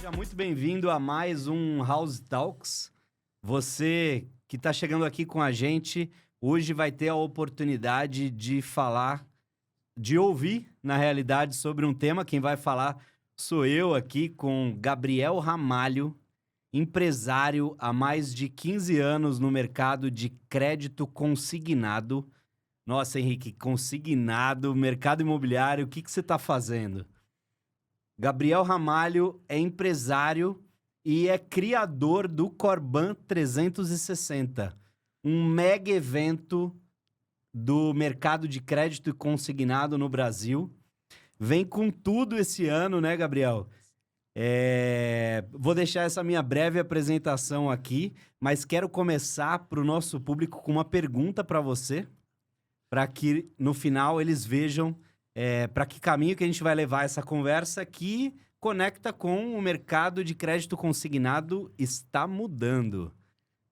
Seja muito bem-vindo a mais um House Talks. Você que está chegando aqui com a gente, hoje vai ter a oportunidade de falar, de ouvir, na realidade, sobre um tema. Quem vai falar sou eu aqui com Gabriel Ramalho, empresário há mais de 15 anos no mercado de crédito consignado. Nossa, Henrique, consignado, mercado imobiliário, o que você está fazendo? Gabriel Ramalho é empresário e é criador do Corban 360, um mega evento do mercado de crédito e consignado no Brasil. Vem com tudo esse ano, né, Gabriel? Vou deixar essa minha breve apresentação aqui, mas quero começar para o nosso público com uma pergunta para você, para que no final eles vejam para que caminho que a gente vai levar essa conversa que conecta com o mercado de crédito consignado está mudando.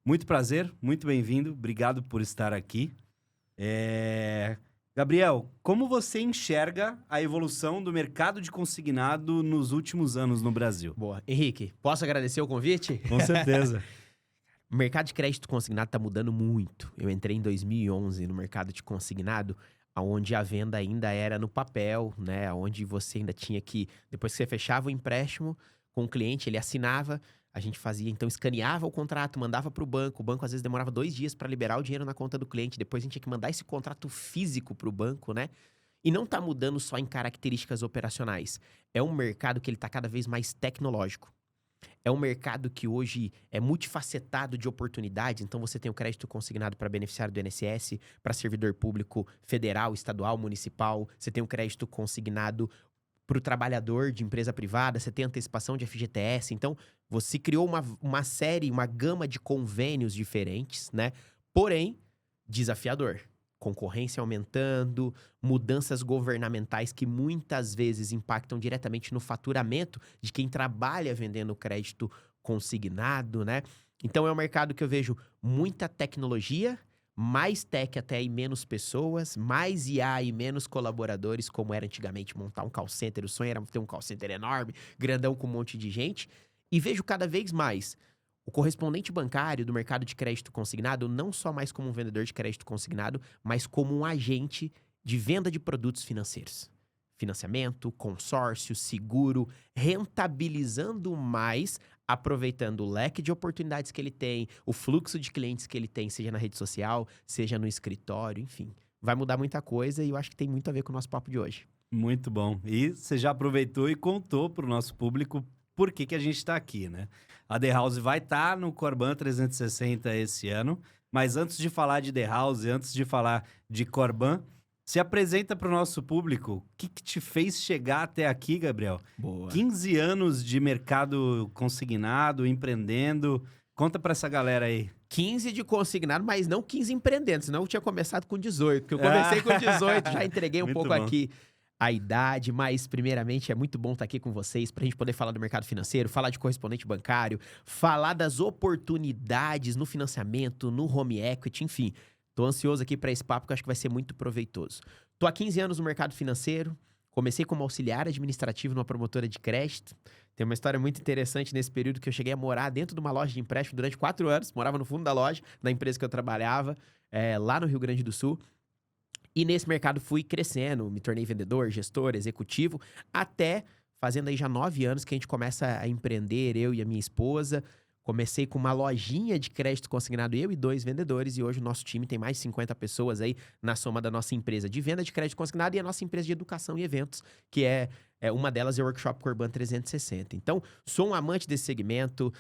Muito prazer, muito bem-vindo, obrigado por estar aqui. Gabriel, como você enxerga a evolução do mercado de consignado nos últimos anos no Brasil? Boa. Henrique, posso agradecer o convite? Com certeza. O mercado de crédito consignado está mudando muito. Eu entrei em 2011 no mercado de consignado, onde a venda ainda era no papel, né? Onde você ainda tinha que, depois que você fechava o empréstimo com o cliente, ele assinava, a gente fazia, então escaneava o contrato, mandava para o banco às vezes demorava 2 dias para liberar o dinheiro na conta do cliente, depois a gente tinha que mandar esse contrato físico para o banco, né? E não está mudando só em características operacionais. É um mercado que ele está cada vez mais tecnológico. É um mercado que hoje é multifacetado de oportunidades. Então, você tem o crédito consignado para beneficiário do INSS, para servidor público federal, estadual, municipal. Você tem o crédito consignado para o trabalhador de empresa privada. Você tem antecipação de FGTS. Então, você criou uma gama de convênios diferentes, né? Porém, desafiador. Concorrência aumentando, mudanças governamentais que muitas vezes impactam diretamente no faturamento de quem trabalha vendendo crédito consignado, né? Então é um mercado que eu vejo muita tecnologia, mais tech até e menos pessoas, mais IA e menos colaboradores, como era antigamente montar um call center. O sonho era ter um call center enorme, grandão com um monte de gente. E vejo cada vez mais o correspondente bancário do mercado de crédito consignado não só mais como um vendedor de crédito consignado, mas como um agente de venda de produtos financeiros. Financiamento, consórcio, seguro, rentabilizando mais, aproveitando o leque de oportunidades que ele tem, o fluxo de clientes que ele tem, seja na rede social, seja no escritório, enfim. Vai mudar muita coisa e eu acho que tem muito a ver com o nosso papo de hoje. Muito bom. E você já aproveitou e contou para o nosso público por que a gente está aqui, né? A The House vai estar no Corban 360 esse ano, mas antes de falar de The House, antes de falar de Corban, se apresenta para o nosso público. O que te fez chegar até aqui, Gabriel? Boa. 15 anos de mercado consignado, empreendendo. Conta para essa galera aí. 15 de consignado, mas não 15 empreendendo, senão eu tinha começado com 18, porque eu comecei com 18, já entreguei um pouco bom. aqui a idade, mas primeiramente é muito bom estar aqui com vocês pra gente poder falar do mercado financeiro, falar de correspondente bancário, falar das oportunidades no financiamento, no home equity, enfim. Tô ansioso aqui pra esse papo que eu acho que vai ser muito proveitoso. Tô há 15 anos no mercado financeiro, comecei como auxiliar administrativo numa promotora de crédito. Tem uma história muito interessante nesse período que eu cheguei a morar dentro de uma loja de empréstimo durante 4 anos, morava no fundo da loja, na empresa que eu trabalhava, lá no Rio Grande do Sul. E nesse mercado fui crescendo, me tornei vendedor, gestor, executivo, até fazendo aí já 9 anos que a gente começa a empreender, eu e a minha esposa. Comecei com uma lojinha de crédito consignado, eu e 2 vendedores, e hoje o nosso time tem mais de 50 pessoas aí na soma da nossa empresa de venda de crédito consignado e a nossa empresa de educação e eventos, que uma delas é o Workshop Corban 360. Então, sou um amante desse segmento,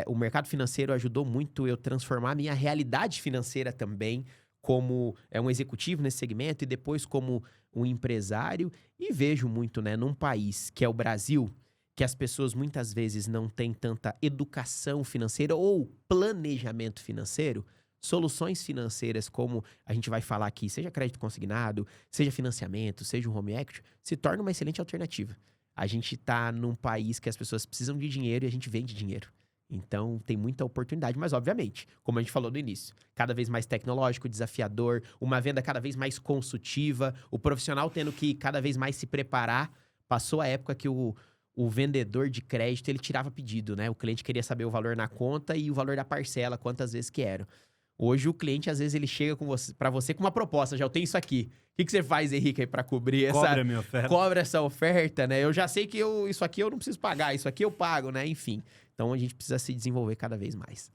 o mercado financeiro ajudou muito eu transformar a minha realidade financeira também, como um executivo nesse segmento e depois como um empresário. E vejo muito, né, num país que é o Brasil, que as pessoas muitas vezes não têm tanta educação financeira ou planejamento financeiro, soluções financeiras como a gente vai falar aqui, seja crédito consignado, seja financiamento, seja um home equity, se torna uma excelente alternativa. A gente está num país que as pessoas precisam de dinheiro e a gente vende dinheiro. Então, tem muita oportunidade, mas obviamente, como a gente falou no início, cada vez mais tecnológico, desafiador, uma venda cada vez mais consultiva, o profissional tendo que cada vez mais se preparar. Passou a época que o o vendedor de crédito, ele tirava pedido, né? O cliente queria saber o valor na conta e o valor da parcela, quantas vezes que era. Hoje o cliente, às vezes, ele chega para você com uma proposta, já eu tenho isso aqui. O que você faz, Henrique, aí pra cobrir Cobra a minha oferta. Cobra essa oferta, né? Eu já sei que isso aqui eu não preciso pagar, isso aqui eu pago, né? Enfim. Então a gente precisa se desenvolver cada vez mais.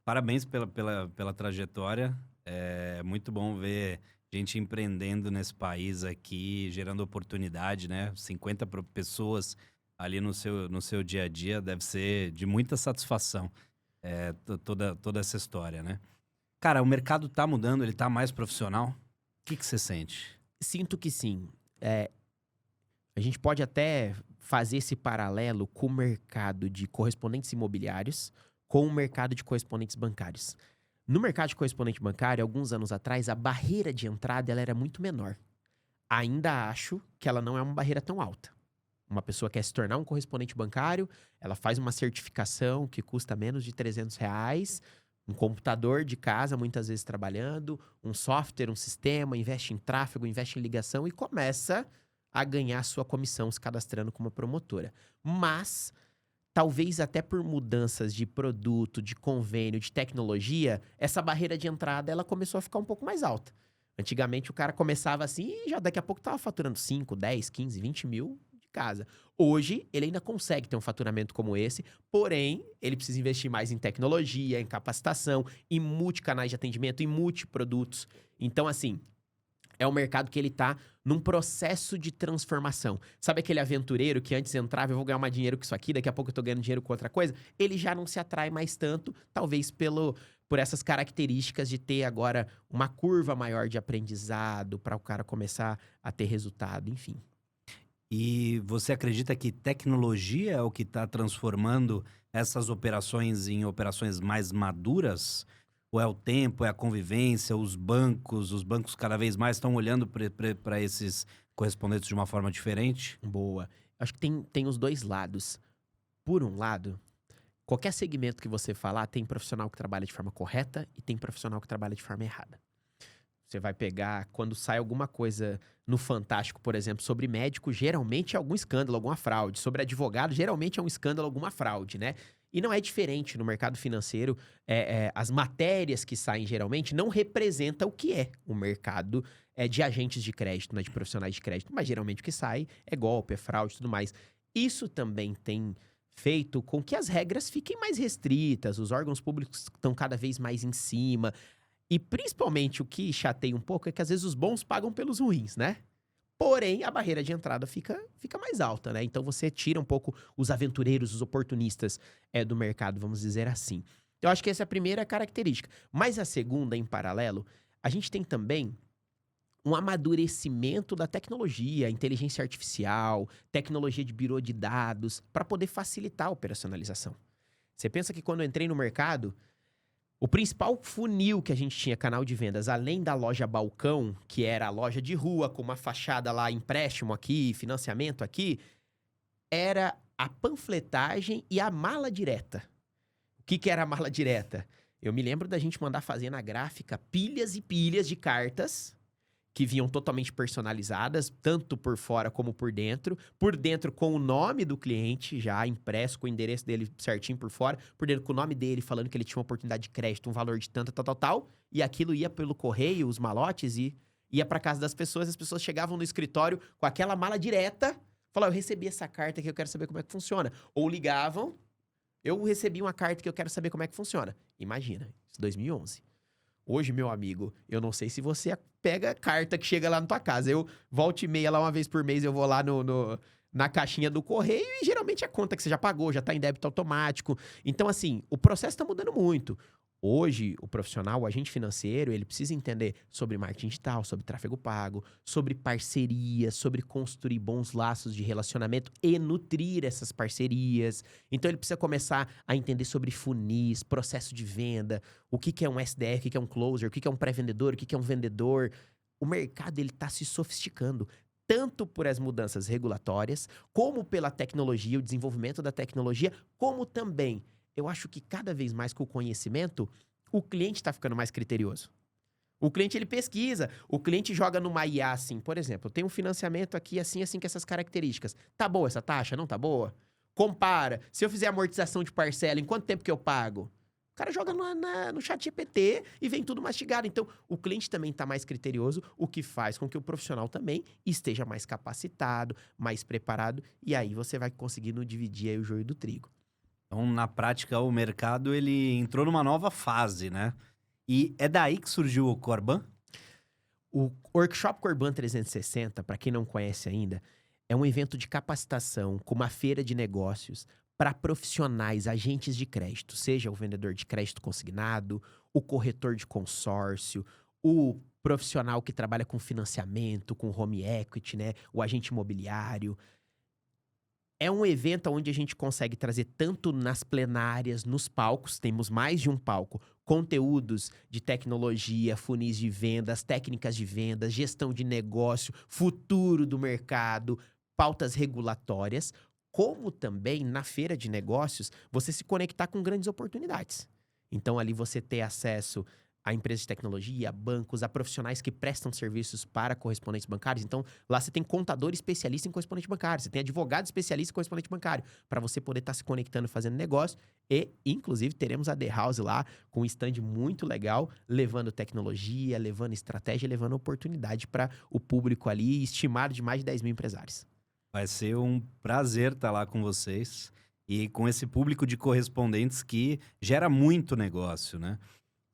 Parabéns pela trajetória. É muito bom ver gente empreendendo nesse país aqui, gerando oportunidade, né? 50 pessoas ali no seu dia a dia deve ser de muita satisfação, toda essa história, né? Cara, o mercado tá mudando, ele tá mais profissional. O que você sente? Sinto que sim. A gente pode até fazer esse paralelo com o mercado de correspondentes imobiliários com o mercado de correspondentes bancários. No mercado de correspondente bancário, alguns anos atrás, a barreira de entrada ela era muito menor. Ainda acho que ela não é uma barreira tão alta. Uma pessoa quer se tornar um correspondente bancário, ela faz uma certificação que custa menos de R$300, um computador de casa, muitas vezes trabalhando, um software, um sistema, investe em tráfego, investe em ligação e começa a ganhar sua comissão se cadastrando como promotora. Mas, talvez até por mudanças de produto, de convênio, de tecnologia, essa barreira de entrada ela começou a ficar um pouco mais alta. Antigamente o cara começava assim e já daqui a pouco estava faturando 5, 10, 15, 20 mil de casa. Hoje, ele ainda consegue ter um faturamento como esse, porém, ele precisa investir mais em tecnologia, em capacitação, em multicanais de atendimento, em multiprodutos. Então, assim, é um mercado que ele tá num processo de transformação. Sabe aquele aventureiro que antes entrava, eu vou ganhar mais dinheiro com isso aqui, daqui a pouco eu tô ganhando dinheiro com outra coisa? Ele já não se atrai mais tanto, talvez por essas características de ter agora uma curva maior de aprendizado para o cara começar a ter resultado, enfim. E você acredita que tecnologia é o que está transformando essas operações em operações mais maduras? Ou é o tempo, é a convivência, os bancos cada vez mais estão olhando para esses correspondentes de uma forma diferente? Boa. Acho que tem os dois lados. Por um lado, qualquer segmento que você falar, tem profissional que trabalha de forma correta e tem profissional que trabalha de forma errada. Você vai pegar, quando sai alguma coisa no Fantástico, por exemplo, sobre médico, geralmente é algum escândalo, alguma fraude. Sobre advogado, geralmente é um escândalo, alguma fraude, né? E não é diferente no mercado financeiro. As matérias que saem geralmente não representam o que é o mercado de agentes de crédito, né, de profissionais de crédito. Mas geralmente o que sai é golpe, é fraude e tudo mais. Isso também tem feito com que as regras fiquem mais restritas, os órgãos públicos estão cada vez mais em cima. E principalmente o que chateia um pouco é que às vezes os bons pagam pelos ruins, né? Porém, a barreira de entrada fica mais alta, né? Então você tira um pouco os aventureiros, os oportunistas do mercado, vamos dizer assim. Eu acho que essa é a primeira característica. Mas a segunda, em paralelo, a gente tem também um amadurecimento da tecnologia, inteligência artificial, tecnologia de birô de dados, para poder facilitar a operacionalização. Você pensa que quando eu entrei no mercado, o principal funil que a gente tinha, canal de vendas, além da loja balcão, que era a loja de rua, com uma fachada lá, empréstimo aqui, financiamento aqui, era a panfletagem e a mala direta. O que era a mala direta? Eu me lembro da gente mandar fazer na gráfica pilhas e pilhas de cartas que vinham totalmente personalizadas, tanto por fora como por dentro com o nome do cliente já impresso, com o endereço dele certinho por fora, por dentro com o nome dele, falando que ele tinha uma oportunidade de crédito, um valor de tanto, tal, e aquilo ia pelo correio, os malotes, e ia pra casa das pessoas, as pessoas chegavam no escritório com aquela mala direta, falavam, eu recebi essa carta aqui, eu quero saber como é que funciona. Ou ligavam, eu recebi uma carta que eu quero saber como é que funciona. Imagina, isso 2011. Hoje, meu amigo, eu não sei se você pega a carta que chega lá na tua casa. Eu volto e meia lá uma vez por mês, eu vou lá na caixinha do correio e geralmente a conta que você já pagou, já tá em débito automático. Então, assim, o processo tá mudando muito. Hoje, o profissional, o agente financeiro, ele precisa entender sobre marketing digital, sobre tráfego pago, sobre parcerias, sobre construir bons laços de relacionamento e nutrir essas parcerias. Então, ele precisa começar a entender sobre funis, processo de venda, o que é um SDR, o que é um closer, o que é um pré-vendedor, o que é um vendedor. O mercado, ele está se sofisticando, tanto por as mudanças regulatórias, como pela tecnologia, o desenvolvimento da tecnologia, como também... Eu acho que cada vez mais com o conhecimento, o cliente está ficando mais criterioso. O cliente, ele pesquisa. O cliente joga numa IA assim, por exemplo, tem um financiamento aqui assim, assim, com essas características. Tá boa essa taxa? Não tá boa? Compara. Se eu fizer amortização de parcela, em quanto tempo que eu pago? O cara joga no chat GPT e vem tudo mastigado. Então, o cliente também está mais criterioso, o que faz com que o profissional também esteja mais capacitado, mais preparado. E aí você vai conseguindo dividir aí o joio do trigo. Então, na prática, o mercado ele entrou numa nova fase, né? E é daí que surgiu o Corban? O Workshop Corban 360, para quem não conhece ainda, é um evento de capacitação com uma feira de negócios para profissionais, agentes de crédito, seja o vendedor de crédito consignado, o corretor de consórcio, o profissional que trabalha com financiamento, com home equity, né, o agente imobiliário. É um evento onde a gente consegue trazer tanto nas plenárias, nos palcos, temos mais de um palco, conteúdos de tecnologia, funis de vendas, técnicas de vendas, gestão de negócio, futuro do mercado, pautas regulatórias, como também na feira de negócios, você se conectar com grandes oportunidades. Então ali você ter acesso a empresas de tecnologia, a bancos, a profissionais que prestam serviços para correspondentes bancários. Então, lá você tem contador especialista em correspondente bancário, você tem advogado especialista em correspondente bancário, para você poder estar se conectando, fazendo negócio. E, inclusive, teremos a The House lá, com um stand muito legal, levando tecnologia, levando estratégia, levando oportunidade para o público ali, estimado de mais de 10 mil empresários. Vai ser um prazer estar lá com vocês e com esse público de correspondentes que gera muito negócio, né?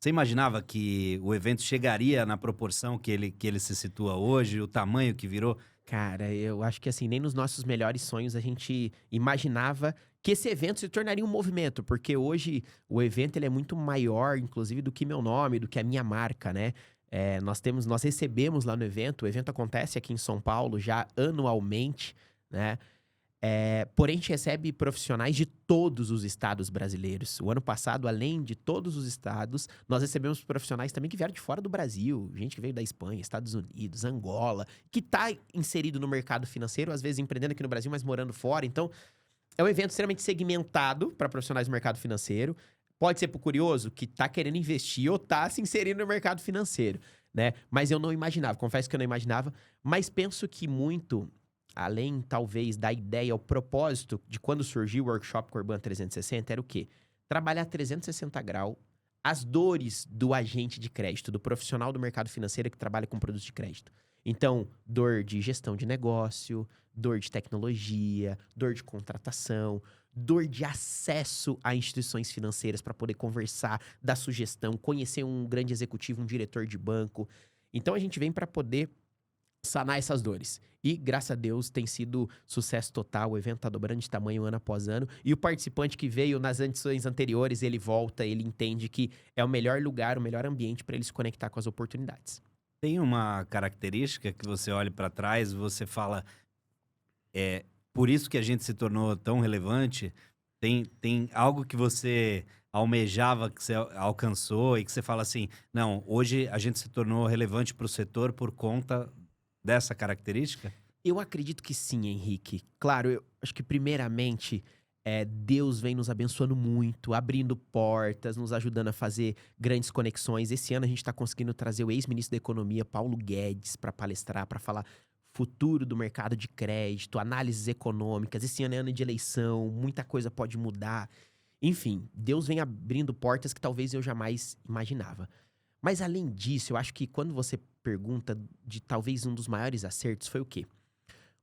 Você imaginava que o evento chegaria na proporção que ele se situa hoje, o tamanho que virou? Cara, eu acho que assim, nem nos nossos melhores sonhos a gente imaginava que esse evento se tornaria um movimento, porque hoje o evento ele é muito maior, inclusive, do que meu nome, do que a minha marca, né? Nós recebemos lá no evento, o evento acontece aqui em São Paulo já anualmente, né? Porém, a gente recebe profissionais de todos os estados brasileiros. O ano passado, além de todos os estados, nós recebemos profissionais também que vieram de fora do Brasil. Gente que veio da Espanha, Estados Unidos, Angola, que está inserido no mercado financeiro, às vezes empreendendo aqui no Brasil, mas morando fora. Então, é um evento extremamente segmentado para profissionais do mercado financeiro. Pode ser para o curioso que está querendo investir ou está se inserindo no mercado financeiro, né? Mas eu não imaginava, confesso que eu não imaginava, mas penso que muito... Além, talvez, da ideia, o propósito de quando surgiu o Workshop Corban 360 era o quê? Trabalhar 360 graus as dores do agente de crédito, do profissional do mercado financeiro que trabalha com produtos de crédito. Então, dor de gestão de negócio, dor de tecnologia, dor de contratação, dor de acesso a instituições financeiras para poder conversar, dar sugestão, conhecer um grande executivo, um diretor de banco. Então, a gente vem para poder sanar essas dores. E, graças a Deus, tem sido sucesso total. O evento tá dobrando de tamanho ano após ano. E o participante que veio nas edições anteriores, ele volta, ele entende que é o melhor lugar, o melhor ambiente para ele se conectar com as oportunidades. Tem uma característica que você olha para trás e você fala, por isso que a gente se tornou tão relevante? Tem algo que você almejava, que você alcançou e que você fala assim, não, hoje a gente se tornou relevante para o setor por conta dessa característica? Eu acredito que sim, Henrique. Claro, eu acho que primeiramente Deus vem nos abençoando muito, abrindo portas, nos ajudando a fazer grandes conexões. Esse ano a gente está conseguindo trazer o ex-ministro da Economia, Paulo Guedes, para palestrar, para falar futuro do mercado de crédito, análises econômicas. Esse ano é ano de eleição, muita coisa pode mudar. Enfim, Deus vem abrindo portas que talvez eu jamais imaginava. Mas além disso, eu acho que quando você pergunta de talvez um dos maiores acertos foi o quê?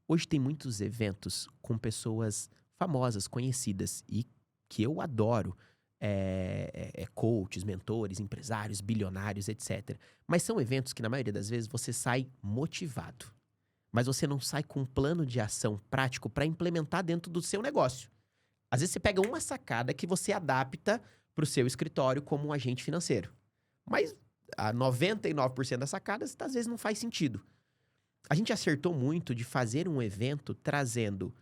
Hoje tem muitos eventos com pessoas famosas, conhecidas e que eu adoro. Coaches, mentores, empresários, bilionários, etc. Mas são eventos que na maioria das vezes você sai motivado. Mas você não sai com um plano de ação prático para implementar dentro do seu negócio. Às vezes você pega uma sacada que você adapta para o seu escritório como um agente financeiro. Mas a 99% das sacadas, às vezes, não faz sentido. A gente acertou muito de fazer um evento trazendo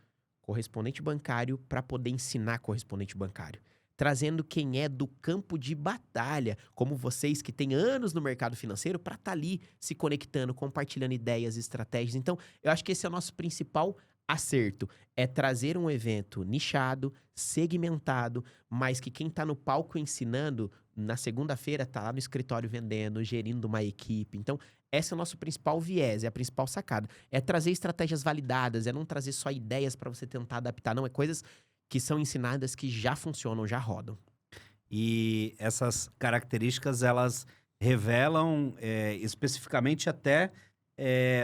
correspondente bancário para poder ensinar correspondente bancário. Trazendo quem é do campo de batalha, como vocês que têm anos no mercado financeiro, para estar ali se conectando, compartilhando ideias, estratégias. Então, eu acho que esse é o nosso principal acerto é trazer um evento nichado, segmentado, mas que quem tá no palco ensinando, na segunda-feira tá lá no escritório vendendo, gerindo uma equipe. Então, esse é o nosso principal viés, é a principal sacada. É trazer estratégias validadas, é não trazer só ideias para você tentar adaptar, não, é coisas que são ensinadas que já funcionam, já rodam. E essas características, elas revelam especificamente até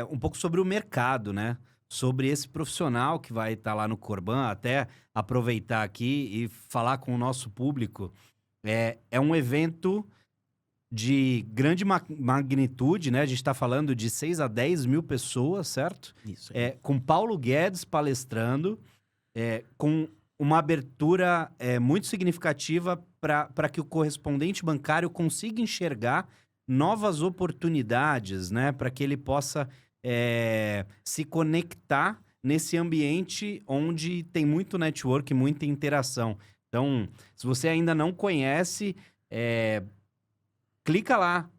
um pouco sobre o mercado, né? Sobre esse profissional que vai estar lá no Corban, até aproveitar aqui e falar com o nosso público. É um evento de grande magnitude, né? A gente está falando de 6 a 10 mil pessoas, certo? Isso aí. Com Paulo Guedes palestrando, com uma abertura muito significativa para que o correspondente bancário consiga enxergar novas oportunidades, né? Para que ele possa se conectar nesse ambiente onde tem muito network, muita interação. Então, se você ainda não conhece, clica lá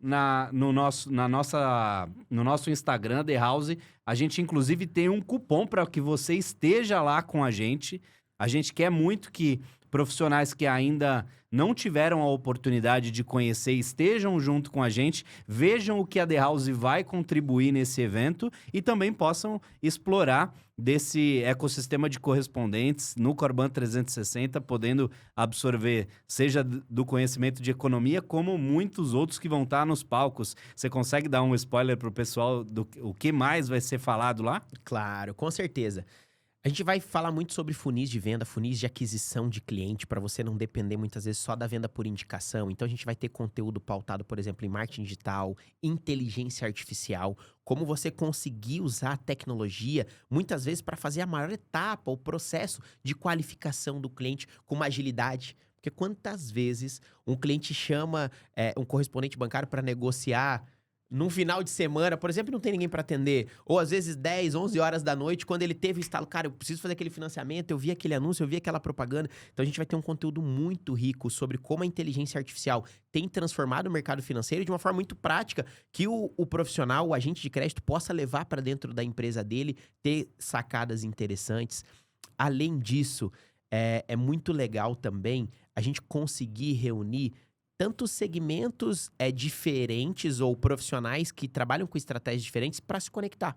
no nosso Instagram, The House. A gente, inclusive, tem um cupom para que você esteja lá com a gente. A gente quer muito que profissionais que ainda não tiveram a oportunidade de conhecer estejam junto com a gente, vejam o que a The House vai contribuir nesse evento e também possam explorar desse ecossistema de correspondentes no Corban 360, podendo absorver, seja do conhecimento de economia, como muitos outros que vão estar nos palcos. Você consegue dar um spoiler para o pessoal do o que mais vai ser falado lá? Claro, com certeza. A gente vai falar muito sobre funis de venda, funis de aquisição de cliente, para você não depender muitas vezes só da venda por indicação. Então a gente vai ter conteúdo pautado, por exemplo, em marketing digital, inteligência artificial, como você conseguir usar a tecnologia, muitas vezes para fazer a maior etapa, o processo de qualificação do cliente com uma agilidade. Porque quantas vezes um cliente chama um correspondente bancário para negociar num final de semana, por exemplo, não tem ninguém para atender, ou às vezes 10, 11 horas da noite, quando ele teve o estalo, cara, eu preciso fazer aquele financiamento, eu vi aquele anúncio, eu vi aquela propaganda. Então a gente vai ter um conteúdo muito rico sobre como a inteligência artificial tem transformado o mercado financeiro de uma forma muito prática, que o profissional, o agente de crédito, possa levar para dentro da empresa dele, ter sacadas interessantes. Além disso, é muito legal também a gente conseguir reunir tantos segmentos diferentes ou profissionais que trabalham com estratégias diferentes para se conectar.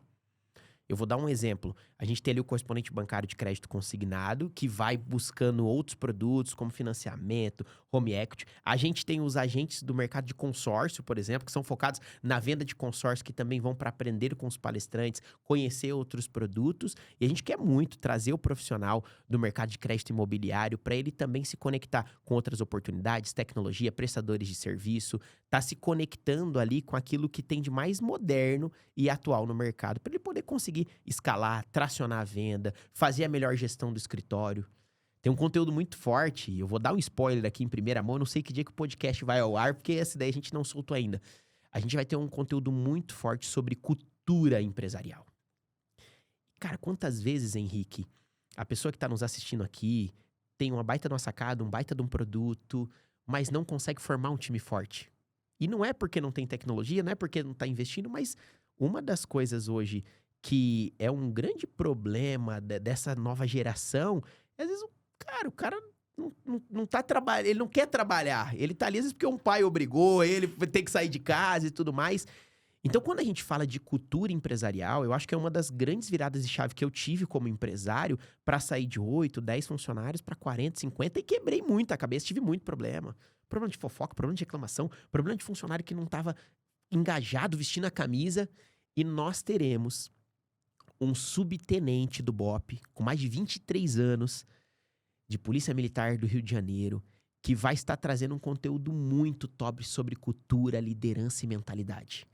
Eu vou dar um exemplo. A gente tem ali o correspondente bancário de crédito consignado, que vai buscando outros produtos, como financiamento, home equity. A gente tem os agentes do mercado de consórcio, por exemplo, que são focados na venda de consórcio, que também vão para aprender com os palestrantes, conhecer outros produtos. E a gente quer muito trazer o profissional do mercado de crédito imobiliário para ele também se conectar com outras oportunidades, tecnologia, prestadores de serviço, tá se conectando ali com aquilo que tem de mais moderno e atual no mercado, para ele poder conseguir escalar, tracionar a venda, fazer a melhor gestão do escritório. Tem um conteúdo muito forte, eu vou dar um spoiler aqui em primeira mão, eu não sei que dia que o podcast vai ao ar, porque essa daí a gente não soltou ainda. A gente vai ter um conteúdo muito forte sobre cultura empresarial. Cara, quantas vezes, Henrique, a pessoa que está nos assistindo aqui tem uma baita de uma sacada, um baita de um produto, mas não consegue formar um time forte? E não é porque não tem tecnologia, não é porque não está investindo, mas uma das coisas hoje que é um grande problema dessa nova geração, às vezes, o cara não tá trabalhando, ele não quer trabalhar. Ele tá ali, às vezes, porque um pai obrigou, ele tem que sair de casa e tudo mais. Então, quando a gente fala de cultura empresarial, eu acho que é uma das grandes viradas de chave que eu tive como empresário para sair de 8, 10 funcionários para 40, 50 e quebrei muito a cabeça, tive muito problema. Problema de fofoca, problema de reclamação, problema de funcionário que não estava engajado, vestindo a camisa. E nós teremos um subtenente do BOPE, com mais de 23 anos, de Polícia Militar do Rio de Janeiro, que vai estar trazendo um conteúdo muito top sobre cultura, liderança e mentalidade.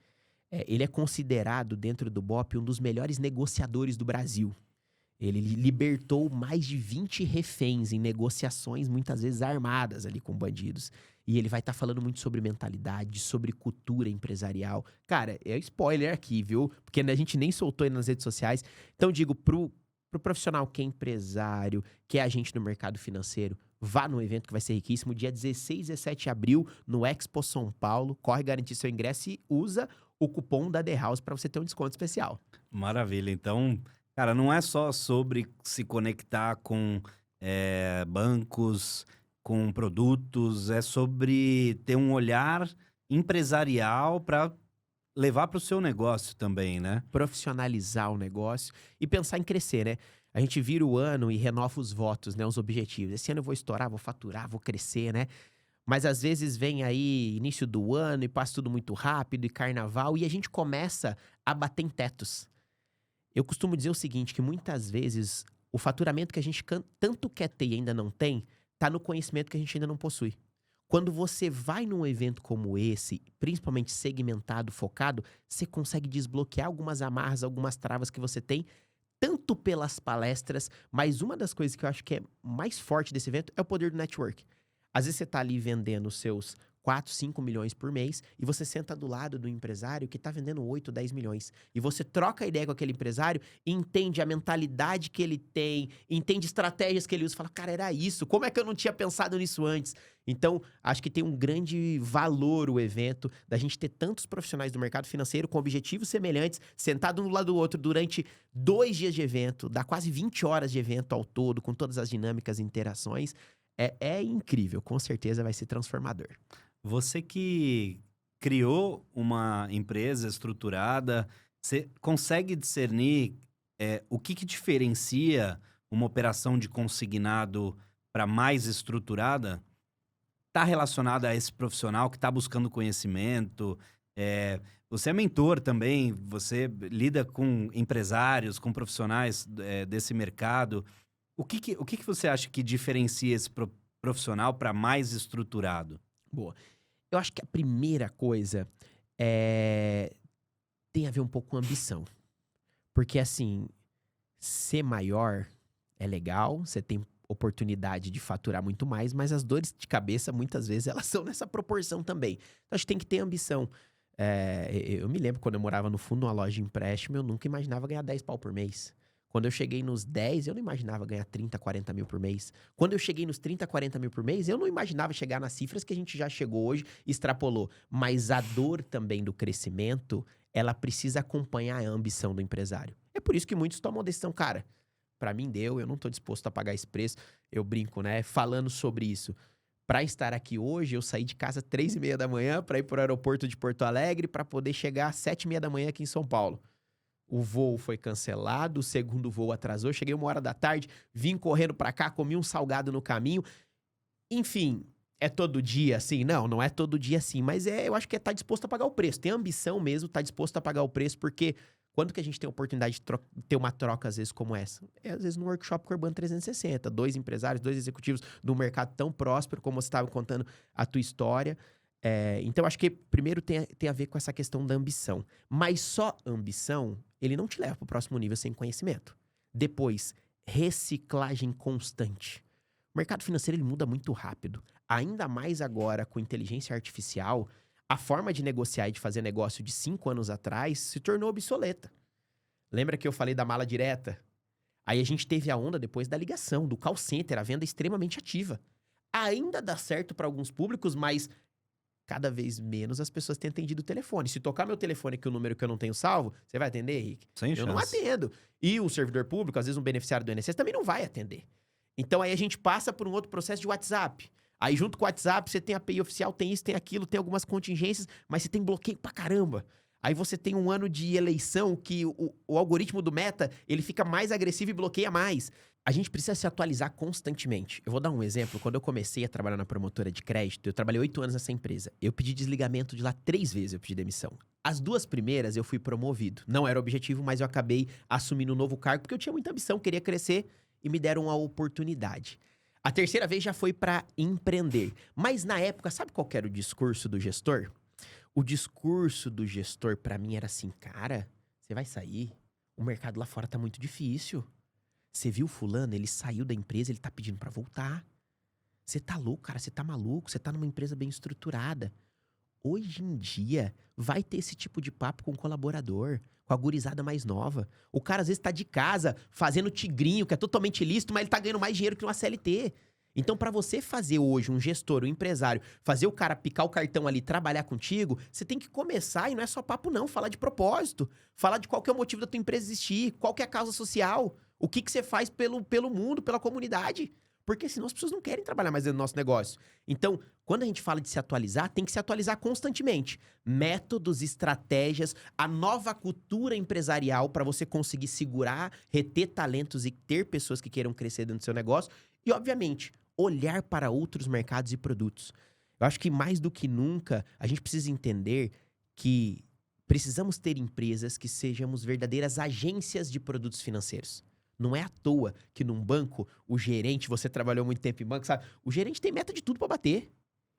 Ele é considerado, dentro do BOPE, um dos melhores negociadores do Brasil. Ele libertou mais de 20 reféns em negociações, muitas vezes armadas ali com bandidos. E ele vai estar falando muito sobre mentalidade, sobre cultura empresarial. Cara, é spoiler aqui, viu? Porque a gente nem soltou aí nas redes sociais. Então, digo, pro profissional que é empresário, que é agente no mercado financeiro, vá no evento que vai ser riquíssimo. Dia 16 e 17 de abril, no Expo São Paulo. Corre garantir seu ingresso e usa o cupom da The House para você ter um desconto especial. Maravilha. Então, Cara, não é só sobre se conectar com bancos, com produtos, é sobre ter um olhar empresarial para levar para o seu negócio também, né? Profissionalizar o negócio e pensar em crescer, né? A gente vira o ano e renova os votos, né? Os objetivos. Esse ano eu vou estourar, vou faturar, vou crescer, né? Mas às vezes vem aí início do ano e passa tudo muito rápido e carnaval e a gente começa a bater em tetos. Eu costumo dizer o seguinte, que muitas vezes o faturamento que a gente tanto quer ter e ainda não tem, tá no conhecimento que a gente ainda não possui. Quando você vai num evento como esse, principalmente segmentado, focado, você consegue desbloquear algumas amarras, algumas travas que você tem, tanto pelas palestras, mas uma das coisas que eu acho que é mais forte desse evento é o poder do network. Às vezes você tá ali vendendo os seus 4, 5 milhões por mês e você senta do lado do empresário que tá vendendo 8, 10 milhões. E você troca ideia com aquele empresário e entende a mentalidade que ele tem, entende estratégias que ele usa. Fala, cara, era isso. Como é que eu não tinha pensado nisso antes? Então, acho que tem um grande valor o evento da gente ter tantos profissionais do mercado financeiro com objetivos semelhantes, sentado um do lado do outro durante 2 dias de evento, dá quase 20 horas de evento ao todo, com todas as dinâmicas e interações. É incrível, com certeza vai ser transformador. Você que criou uma empresa estruturada, você consegue discernir o que diferencia uma operação de consignado para mais estruturada? Está relacionada a esse profissional que está buscando conhecimento? Você é mentor também, você lida com empresários, com profissionais desse mercado. O que você acha que diferencia esse profissional para mais estruturado? Boa. Eu acho que a primeira coisa tem a ver um pouco com ambição. Porque, assim, ser maior é legal, você tem oportunidade de faturar muito mais, mas as dores de cabeça, muitas vezes, elas são nessa proporção também. Então, acho que tem que ter ambição. Eu me lembro quando eu morava no fundo de uma loja de empréstimo, eu nunca imaginava ganhar 10 pau por mês. Quando eu cheguei nos 10, eu não imaginava ganhar 30, 40 mil por mês. Quando eu cheguei nos 30, 40 mil por mês, eu não imaginava chegar nas cifras que a gente já chegou hoje e extrapolou. Mas a dor também do crescimento, ela precisa acompanhar a ambição do empresário. É por isso que muitos tomam a decisão, cara, pra mim deu, eu não tô disposto a pagar esse preço. Eu brinco, né, falando sobre isso. Pra estar aqui hoje, eu saí de casa 3h30 da manhã pra ir pro aeroporto de Porto Alegre pra poder chegar às 7h30 da manhã aqui em São Paulo. O voo foi cancelado, o segundo voo atrasou, cheguei 1h da tarde, vim correndo pra cá, comi um salgado no caminho. Enfim, é todo dia assim? Não é todo dia assim, mas eu acho que é estar disposto a pagar o preço. Tem ambição mesmo, tá disposto a pagar o preço, porque quando que a gente tem a oportunidade de ter uma troca, às vezes, como essa? Às vezes, no workshop com o Urbano 360. 2 empresários, 2 executivos de um mercado tão próspero, como você estava contando a tua história. Então, acho que primeiro tem a ver com essa questão da ambição. Mas só ambição, ele não te leva para o próximo nível sem conhecimento. Depois, reciclagem constante. O mercado financeiro ele muda muito rápido. Ainda mais agora com inteligência artificial, a forma de negociar e de fazer negócio de 5 anos atrás se tornou obsoleta. Lembra que eu falei da mala direta? Aí a gente teve a onda depois da ligação, do call center, a venda extremamente ativa. Ainda dá certo para alguns públicos, mas cada vez menos as pessoas têm atendido o telefone. Se tocar meu telefone aqui, o número que eu não tenho salvo, você vai atender, Henrique? Sem Eu não chance. atendo. E o servidor público, às vezes um beneficiário do INSS, também não vai atender. Então aí a gente passa por um outro processo de WhatsApp. Aí junto com o WhatsApp, você tem a API oficial, tem isso, tem aquilo, tem algumas contingências, mas você tem bloqueio pra caramba. Aí você tem um ano de eleição que o algoritmo do Meta, ele fica mais agressivo e bloqueia mais. A gente precisa se atualizar constantemente. Eu vou dar um exemplo. Quando eu comecei a trabalhar na promotora de crédito, eu trabalhei 8 anos nessa empresa. Eu pedi desligamento de lá 3 vezes, eu pedi demissão. As 2 primeiras eu fui promovido. Não era o objetivo, mas eu acabei assumindo um novo cargo porque eu tinha muita ambição, queria crescer e me deram a oportunidade. A terceira vez já foi para empreender. Mas na época, sabe qual que era o discurso do gestor? O discurso do gestor pra mim era assim, cara, você vai sair? O mercado lá fora tá muito difícil. Você viu fulano? Ele saiu da empresa, ele tá pedindo pra voltar. Você tá louco, cara, você tá maluco, você tá numa empresa bem estruturada. Hoje em dia, vai ter esse tipo de papo com o colaborador, com a gurizada mais nova. O cara às vezes tá de casa, fazendo tigrinho, que é totalmente ilícito, mas ele tá ganhando mais dinheiro que uma CLT. Então, para você fazer hoje um gestor, um empresário, fazer o cara picar o cartão ali, trabalhar contigo, você tem que começar, e não é só papo não, falar de propósito, falar de qual que é o motivo da tua empresa existir, qual que é a causa social, o que você faz pelo mundo, pela comunidade. Porque senão as pessoas não querem trabalhar mais dentro do nosso negócio. Então, quando a gente fala de se atualizar, tem que se atualizar constantemente. Métodos, estratégias, a nova cultura empresarial para você conseguir segurar, reter talentos e ter pessoas que queiram crescer dentro do seu negócio. E, obviamente, olhar para outros mercados e produtos. Eu acho que mais do que nunca, a gente precisa entender que precisamos ter empresas que sejamos verdadeiras agências de produtos financeiros. Não é à toa que num banco, o gerente, você trabalhou muito tempo em banco, sabe? O gerente tem meta de tudo para bater.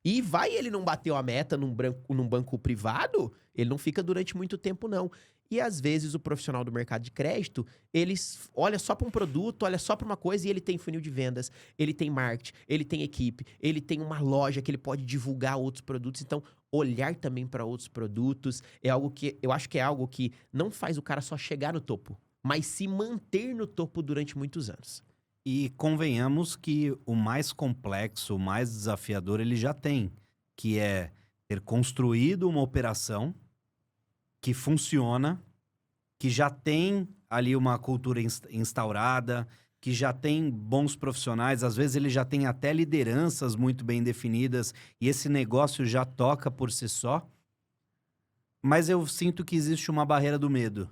E vai ele não bateu a meta num banco privado, ele não fica durante muito tempo, não. E às vezes o profissional do mercado de crédito, ele olha só para um produto, olha só para uma coisa e ele tem funil de vendas, ele tem marketing, ele tem equipe, ele tem uma loja que ele pode divulgar outros produtos. Então, olhar também para outros produtos é algo que eu acho que é algo que não faz o cara só chegar no topo, mas se manter no topo durante muitos anos. E convenhamos que o mais complexo, o mais desafiador, ele já tem, que é ter construído uma operação que funciona, que já tem ali uma cultura instaurada, que já tem bons profissionais, às vezes ele já tem até lideranças muito bem definidas e esse negócio já toca por si só. Mas eu sinto que existe uma barreira do medo.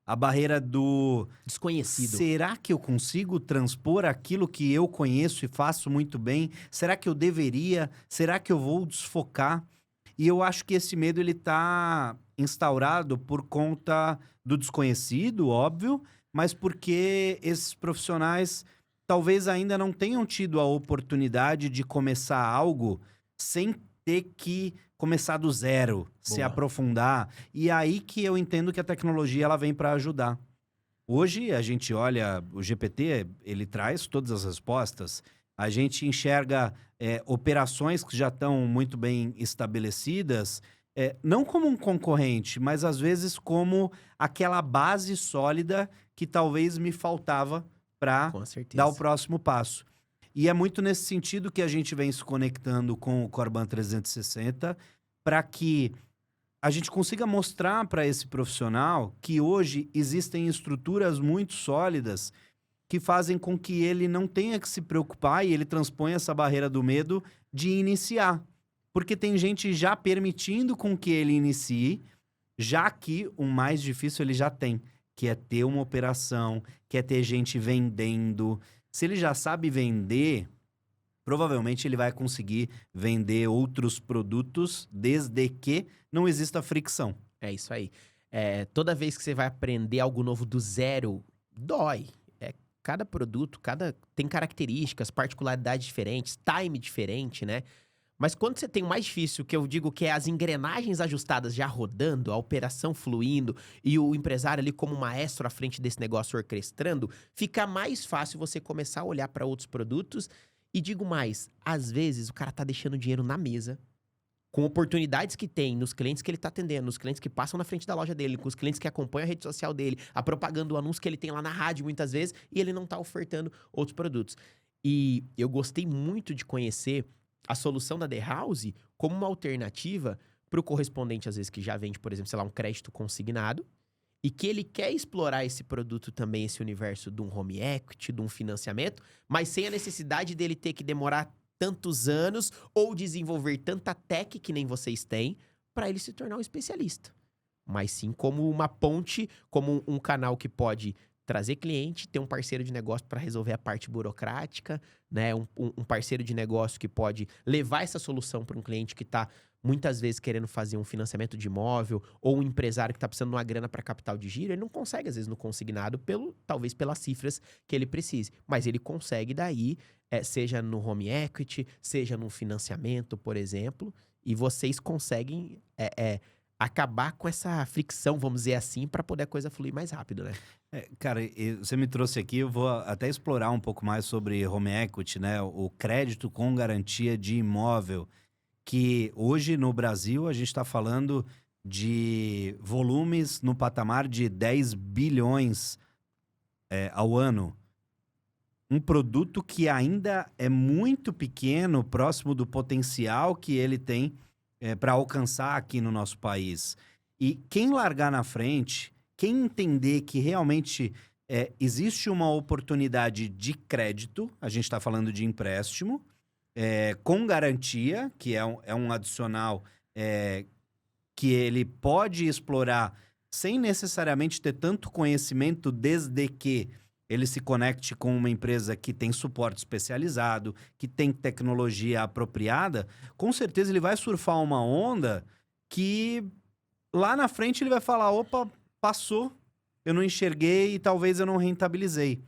A barreira do Desconhecido. será que eu consigo transpor aquilo que eu conheço e faço muito bem? Será que eu deveria? Será que eu vou desfocar? E eu acho que esse medo ele tá instaurado por conta do desconhecido, óbvio, mas porque esses profissionais talvez ainda não tenham tido a oportunidade de começar algo sem ter que começar do zero, se Boa. aprofundar. E aí que eu entendo que a tecnologia ela vem para ajudar. Hoje a gente olha, o GPT, ele traz todas as respostas. A gente enxerga operações que já estão muito bem estabelecidas, não como um concorrente, mas às vezes como aquela base sólida que talvez me faltava para Com certeza. dar o próximo passo. E é muito nesse sentido que a gente vem se conectando com o Corban 360 para que a gente consiga mostrar para esse profissional que hoje existem estruturas muito sólidas que fazem com que ele não tenha que se preocupar e ele transpõe essa barreira do medo de iniciar. Porque tem gente já permitindo com que ele inicie, já que o mais difícil ele já tem, que é ter uma operação, que é ter gente vendendo. Se ele já sabe vender, provavelmente ele vai conseguir vender outros produtos desde que não exista fricção. É isso aí. Toda vez que você vai aprender algo novo do zero, dói. Cada produto, tem características, particularidades diferentes, time diferente, né? Mas quando você tem o mais difícil, que eu digo que é as engrenagens ajustadas já rodando, a operação fluindo e o empresário ali como maestro à frente desse negócio orquestrando, fica mais fácil você começar a olhar para outros produtos. E digo mais, às vezes o cara tá deixando dinheiro na mesa, com oportunidades que tem nos clientes que ele tá atendendo, nos clientes que passam na frente da loja dele, com os clientes que acompanham a rede social dele, a propaganda, o anúncio que ele tem lá na rádio muitas vezes, e ele não tá ofertando outros produtos. E eu gostei muito de conhecer a solução da The House como uma alternativa para o correspondente, às vezes, que já vende, por exemplo, sei lá, um crédito consignado, e que ele quer explorar esse produto também, esse universo de um home equity, de um financiamento, mas sem a necessidade dele ter que demorar tantos anos ou desenvolver tanta tech que nem vocês têm para ele se tornar um especialista. Mas sim como uma ponte, como um canal que pode trazer cliente, ter um parceiro de negócio para resolver a parte burocrática, né? Um parceiro de negócio que pode levar essa solução para um cliente que está muitas vezes querendo fazer um financiamento de imóvel, ou um empresário que está precisando de uma grana para capital de giro, ele não consegue, às vezes, no consignado, talvez pelas cifras que ele precise. Mas ele consegue daí, seja no home equity, seja no financiamento, por exemplo, e vocês conseguem acabar com essa fricção, vamos dizer assim, para poder a coisa fluir mais rápido, né? Cara, você me trouxe aqui, eu vou até explorar um pouco mais sobre home equity, né? O crédito com garantia de imóvel, que hoje no Brasil a gente está falando de volumes no patamar de 10 bilhões ao ano. um produto que ainda é muito pequeno, próximo do potencial que ele tem para alcançar aqui no nosso país. E quem largar na frente, quem entender que realmente existe uma oportunidade de crédito, a gente está falando de empréstimo, com garantia, que é um adicional que ele pode explorar sem necessariamente ter tanto conhecimento, desde que ele se conecte com uma empresa que tem suporte especializado, que tem tecnologia apropriada, com certeza ele vai surfar uma onda que lá na frente ele vai falar, opa, passou, eu não enxerguei e talvez eu não rentabilizei.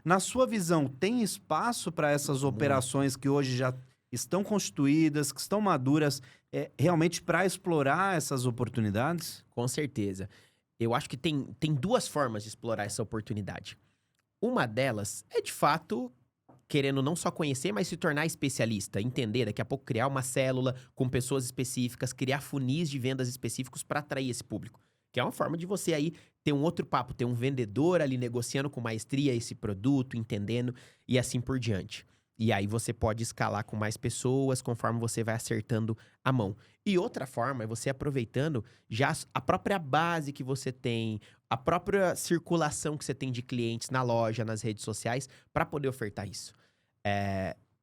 Na sua visão, tem espaço para essas operações que hoje já estão constituídas, que estão maduras, realmente para explorar essas oportunidades? Com certeza. Eu acho que tem duas formas de explorar essa oportunidade. Uma delas é, de fato, querendo não só conhecer, mas se tornar especialista, entender, daqui a pouco criar uma célula com pessoas específicas, criar funis de vendas específicos para atrair esse público. Que é uma forma de você aí ter um outro papo, ter um vendedor ali negociando com maestria esse produto, entendendo e assim por diante. E aí você pode escalar com mais pessoas conforme você vai acertando a mão. E outra forma é você aproveitando já a própria base que você tem, a própria circulação que você tem de clientes na loja, nas redes sociais, para poder ofertar isso.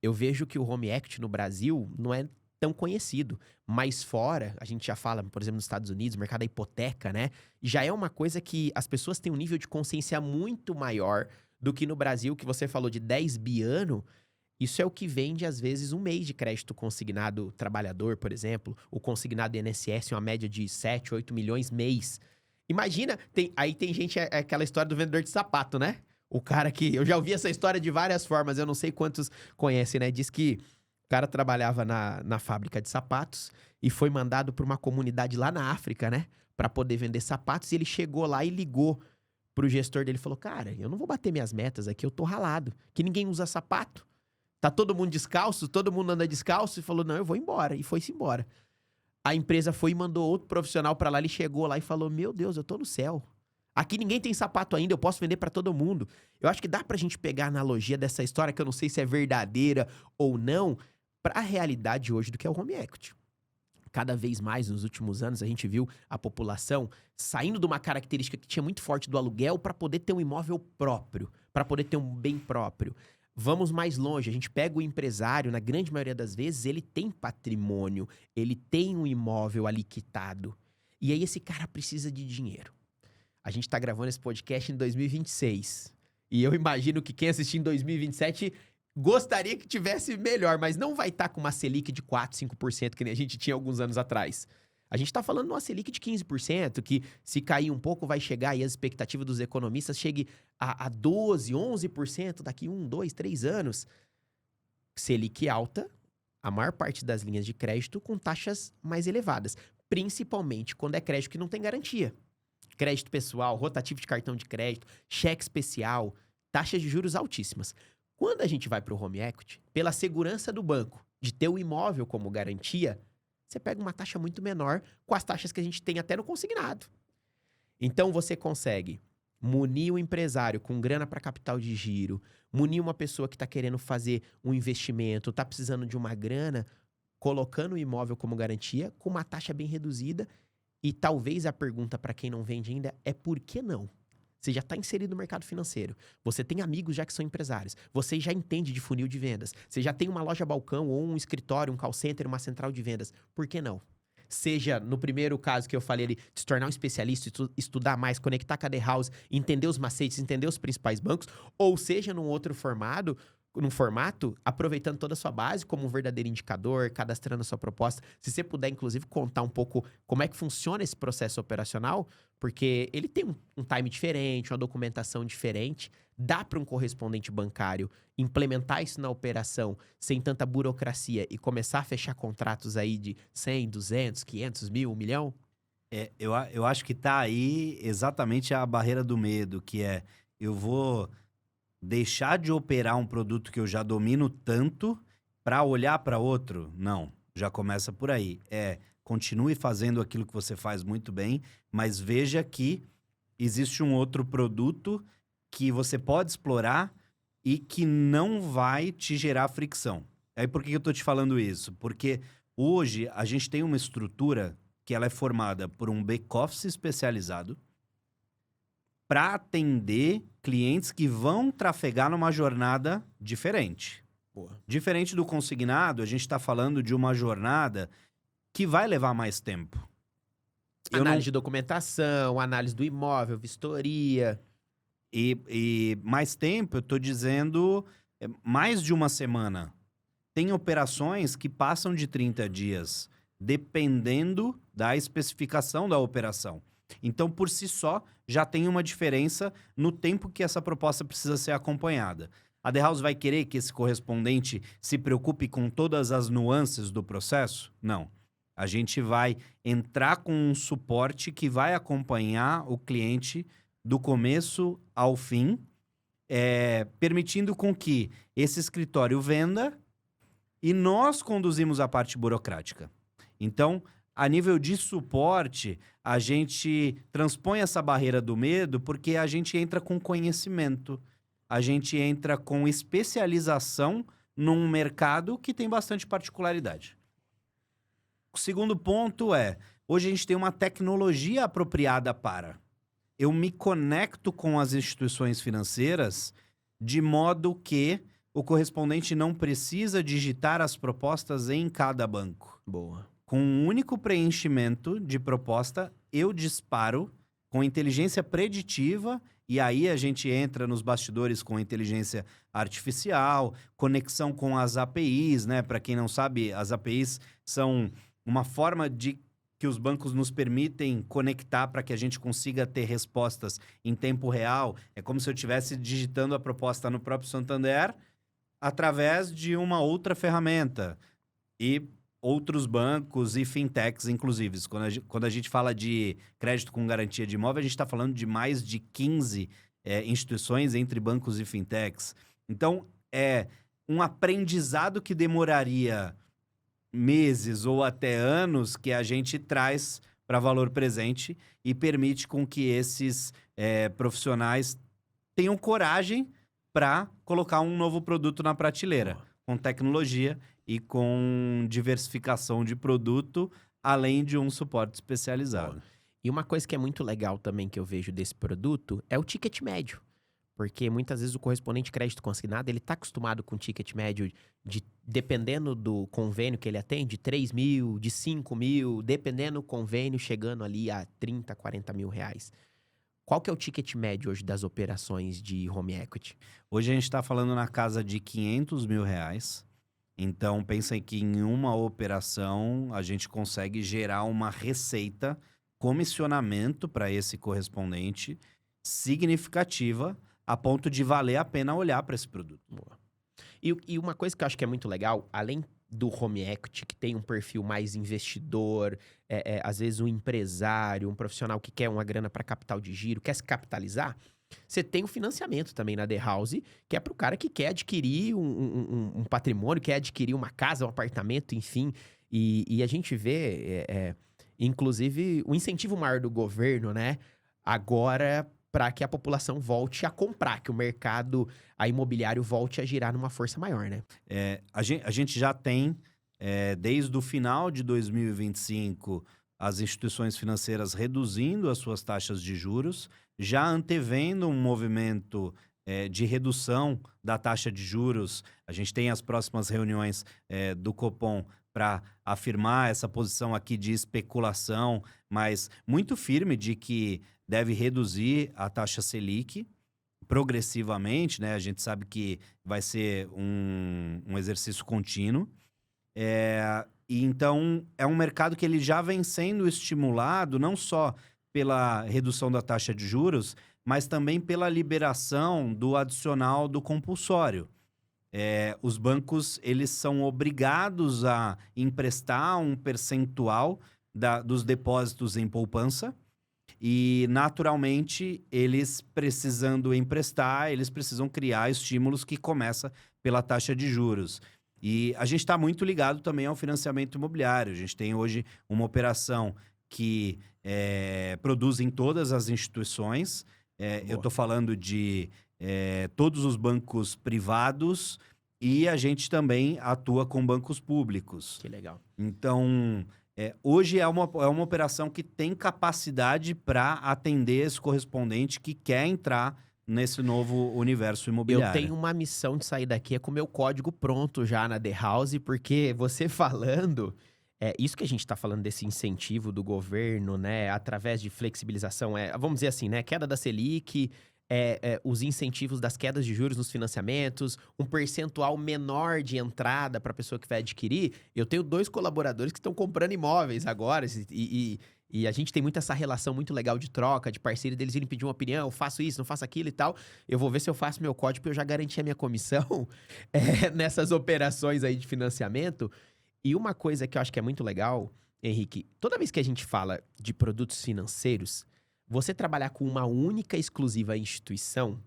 Eu vejo que o Home Equity no Brasil não é tão conhecido, mas fora, a gente já fala, por exemplo, nos Estados Unidos, o mercado da hipoteca, né? Já é uma coisa que as pessoas têm um nível de consciência muito maior do que no Brasil, que você falou de 10 bi ano. Isso é o que vende, às vezes, um mês de crédito consignado trabalhador, por exemplo. O consignado INSS, uma média de 7, 8 milhões mês. Imagina, aí tem gente, aquela história do vendedor de sapato, né? O cara que... Eu já ouvi essa história de várias formas, eu não sei quantos conhecem, né? Diz que o cara trabalhava na fábrica de sapatos e foi mandado para uma comunidade lá na África, né? Para poder vender sapatos. E ele chegou lá e ligou pro gestor dele e falou, cara, eu não vou bater minhas metas aqui, eu tô ralado. Que ninguém usa sapato. Tá todo mundo descalço, todo mundo anda descalço e falou, não, eu vou embora. E foi-se embora. A empresa foi e mandou outro profissional pra lá, ele chegou lá e falou, meu Deus, eu tô no céu. Aqui ninguém tem sapato ainda, eu posso vender pra todo mundo. Eu acho que dá pra gente pegar a analogia dessa história, que eu não sei se é verdadeira ou não, pra realidade hoje do que é o Home Equity. Cada vez mais, nos últimos anos, a gente viu a população saindo de uma característica que tinha muito forte do aluguel pra poder ter um imóvel próprio, pra poder ter um bem próprio. Vamos mais longe, a gente pega o empresário, na grande maioria das vezes, ele tem patrimônio, ele tem um imóvel ali quitado. E aí esse cara precisa de dinheiro. A gente tá gravando esse podcast em 2026. E eu imagino que quem assistir em 2027 gostaria que tivesse melhor, mas não vai estar com uma Selic de 4, 5%, que nem a gente tinha alguns anos atrás. A gente está falando de uma Selic de 15%, que se cair um pouco vai chegar, e as expectativas dos economistas chegue a 12, 11% daqui 1, 2, 3 anos. Selic alta, a maior parte das linhas de crédito com taxas mais elevadas, principalmente quando é crédito que não tem garantia. Crédito pessoal, rotativo de cartão de crédito, cheque especial, taxas de juros altíssimas. Quando a gente vai para o Home Equity, pela segurança do banco de ter o imóvel como garantia, você pega uma taxa muito menor com as taxas que a gente tem até no consignado. Então, você consegue munir o empresário com grana para capital de giro, munir uma pessoa que está querendo fazer um investimento, está precisando de uma grana, colocando o imóvel como garantia, com uma taxa bem reduzida. E talvez a pergunta para quem não vende ainda é por que não? Você já está inserido no mercado financeiro. Você tem amigos já que são empresários. Você já entende de funil de vendas. Você já tem uma loja balcão ou um escritório, um call center, uma central de vendas. Por que não? Seja no primeiro caso que eu falei ali, de se tornar um especialista, estudar mais, conectar com a The House, entender os macetes, entender os principais bancos, ou seja num outro formato, aproveitando toda a sua base como um verdadeiro indicador, cadastrando a sua proposta. Se você puder, inclusive, contar um pouco como é que funciona esse processo operacional, porque ele tem um time diferente, uma documentação diferente. Dá para um correspondente bancário implementar isso na operação sem tanta burocracia e começar a fechar contratos aí de 100, 200, 500 mil, 1 milhão? Eu acho que tá aí exatamente a barreira do medo, que é, eu vou deixar de operar um produto que eu já domino tanto para olhar para outro? Não, já começa por aí. Continue fazendo aquilo que você faz muito bem, mas veja que existe um outro produto que você pode explorar e que não vai te gerar fricção. Aí por que eu tô te falando isso? Porque hoje a gente tem uma estrutura que ela é formada por um back-office especializado para atender clientes que vão trafegar numa jornada diferente. Boa. Diferente do consignado, a gente está falando de uma jornada que vai levar mais tempo. Análise de documentação, análise do imóvel, vistoria. E mais tempo, eu tô dizendo mais de uma semana. Tem operações que passam de 30 dias, dependendo da especificação da operação. Então, por si só, já tem uma diferença no tempo que essa proposta precisa ser acompanhada. A The House vai querer que esse correspondente se preocupe com todas as nuances do processo? Não. A gente vai entrar com um suporte que vai acompanhar o cliente do começo ao fim, permitindo com que esse escritório venda e nós conduzimos a parte burocrática. Então, a nível de suporte, a gente transpõe essa barreira do medo porque a gente entra com conhecimento, a gente entra com especialização num mercado que tem bastante particularidade. O segundo ponto hoje a gente tem uma tecnologia apropriada para. Eu me conecto com as instituições financeiras de modo que o correspondente não precisa digitar as propostas em cada banco. Boa. Com um único preenchimento de proposta, eu disparo com inteligência preditiva e aí a gente entra nos bastidores com inteligência artificial, conexão com as APIs, né? Para quem não sabe, as APIs são uma forma de que os bancos nos permitem conectar para que a gente consiga ter respostas em tempo real. É como se eu estivesse digitando a proposta no próprio Santander através de uma outra ferramenta. E outros bancos e fintechs, inclusive. Quando a gente fala de crédito com garantia de imóvel, a gente está falando de mais de 15 instituições entre bancos e fintechs. Então, é um aprendizado que demoraria meses ou até anos que a gente traz para valor presente e permite com que esses profissionais tenham coragem para colocar um novo produto na prateleira, com tecnologia e com diversificação de produto, além de um suporte especializado. E uma coisa que é muito legal também que eu vejo desse produto é o ticket médio. Porque muitas vezes o correspondente crédito consignado, ele está acostumado com ticket médio dependendo do convênio que ele atende, 3 mil, de 5 mil, dependendo do convênio, chegando ali a 30, 40 mil reais. Qual que é o ticket médio hoje das operações de home equity? Hoje a gente está falando na casa de 500 mil reais. Então, pensa que em uma operação a gente consegue gerar uma receita, comissionamento para esse correspondente significativa, a ponto de valer a pena olhar para esse produto. Boa. E uma coisa que eu acho que é muito legal, além do home equity, que tem um perfil mais investidor, às vezes um empresário, um profissional que quer uma grana para capital de giro, quer se capitalizar, você tem o financiamento também na The House, que é para o cara que quer adquirir um patrimônio, quer adquirir uma casa, um apartamento, enfim. E a gente vê, inclusive, o incentivo maior do governo, né? Agora, para que a população volte a comprar, que o mercado imobiliário volte a girar numa força maior, né? A gente já tem, desde o final de 2025, as instituições financeiras reduzindo as suas taxas de juros, já antevendo um movimento de redução da taxa de juros. A gente tem as próximas reuniões do Copom para afirmar essa posição aqui de especulação, mas muito firme de que deve reduzir a taxa Selic progressivamente, né? A gente sabe que vai ser um exercício contínuo. E então, é um mercado que ele já vem sendo estimulado, não só pela redução da taxa de juros, mas também pela liberação do adicional do compulsório. Os bancos, eles são obrigados a emprestar um percentual dos depósitos em poupança e, naturalmente, eles precisando emprestar, eles precisam criar estímulos que começam pela taxa de juros. E a gente está muito ligado também ao financiamento imobiliário. A gente tem hoje uma operação que produz em todas as instituições. Eu estou falando de todos os bancos privados e a gente também atua com bancos públicos. Que legal. Então, hoje é uma operação que tem capacidade para atender esse correspondente que quer entrar nesse novo universo imobiliário. Eu tenho uma missão de sair daqui, com o meu código pronto já na The House, porque você falando, isso que a gente está falando desse incentivo do governo, né, através de flexibilização, vamos dizer assim, né, queda da Selic, os incentivos das quedas de juros nos financiamentos, um percentual menor de entrada para a pessoa que vai adquirir. Eu tenho 2 colaboradores que estão comprando imóveis agora e a gente tem muito essa relação muito legal de troca, de parceria, deles irem pedir uma opinião, eu faço isso, não faço aquilo e tal. Eu vou ver se eu faço meu código, porque eu já garanti a minha comissão nessas operações aí de financiamento. E uma coisa que eu acho que é muito legal, Henrique, toda vez que a gente fala de produtos financeiros, você trabalhar com uma única exclusiva instituição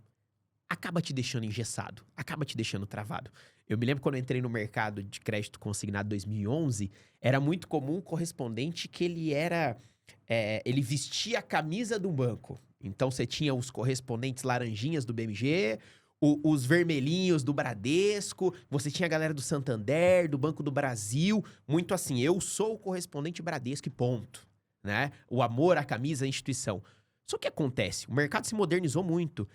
acaba te deixando engessado, acaba te deixando travado. Eu me lembro quando eu entrei no mercado de crédito consignado em 2011, era muito comum o correspondente que ele vestia a camisa do banco. Então você tinha os correspondentes laranjinhas do BMG, os vermelhinhos do Bradesco, você tinha a galera do Santander, do Banco do Brasil, muito assim, eu sou o correspondente Bradesco e ponto. Né? O amor à camisa, à instituição. Só que acontece, o mercado se modernizou muito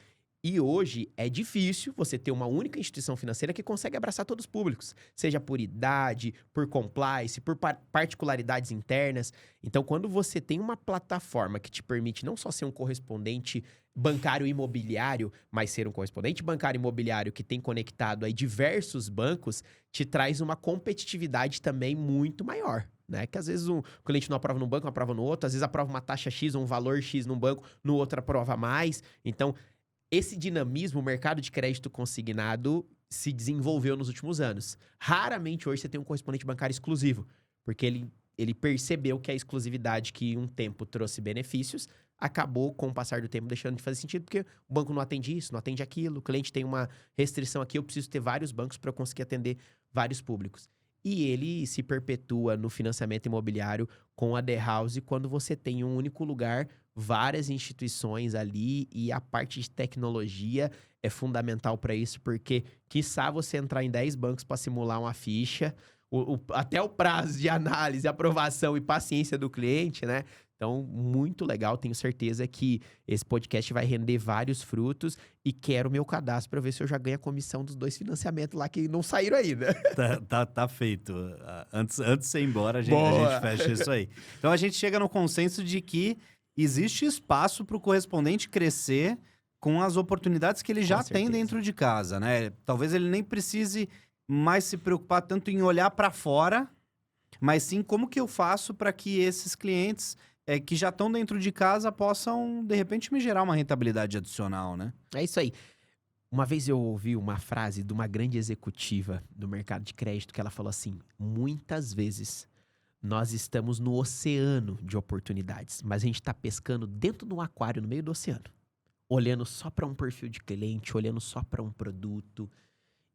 e hoje é difícil você ter uma única instituição financeira que consegue abraçar todos os públicos, seja por idade, por compliance, por particularidades internas. Então, quando você tem uma plataforma que te permite não só ser um correspondente bancário imobiliário, mas ser um correspondente bancário imobiliário que tem conectado aí diversos bancos, te traz uma competitividade também muito maior. Né? Que às vezes o cliente não aprova num banco, aprova no outro, às vezes aprova uma taxa X ou um valor X num banco, no outro aprova mais. Então, esse dinamismo, o mercado de crédito consignado se desenvolveu nos últimos anos. Raramente hoje você tem um correspondente bancário exclusivo, porque ele percebeu que a exclusividade que um tempo trouxe benefícios acabou, com o passar do tempo, deixando de fazer sentido, porque o banco não atende isso, não atende aquilo, o cliente tem uma restrição aqui, eu preciso ter vários bancos para eu conseguir atender vários públicos. E ele se perpetua no financiamento imobiliário com a The House quando você tem um único lugar, várias instituições ali, e a parte de tecnologia é fundamental para isso, porque quiçá você entrar em 10 bancos para simular uma ficha, até o prazo de análise, aprovação e paciência do cliente, né? Então, muito legal, tenho certeza que esse podcast vai render vários frutos e quero o meu cadastro para ver se eu já ganho a comissão dos 2 financiamentos lá que não saíram ainda. Tá feito. Antes de você ir embora, a gente fecha isso aí. Então, a gente chega no consenso de que existe espaço para o correspondente crescer com as oportunidades que ele já tem dentro de casa, né? Talvez ele nem precise mais se preocupar tanto em olhar para fora, mas sim como que eu faço para que esses clientes que já estão dentro de casa possam, de repente, me gerar uma rentabilidade adicional, né? É isso aí. Uma vez eu ouvi uma frase de uma grande executiva do mercado de crédito que ela falou assim: muitas vezes nós estamos no oceano de oportunidades, mas a gente está pescando dentro de um aquário no meio do oceano, olhando só para um perfil de cliente, olhando só para um produto.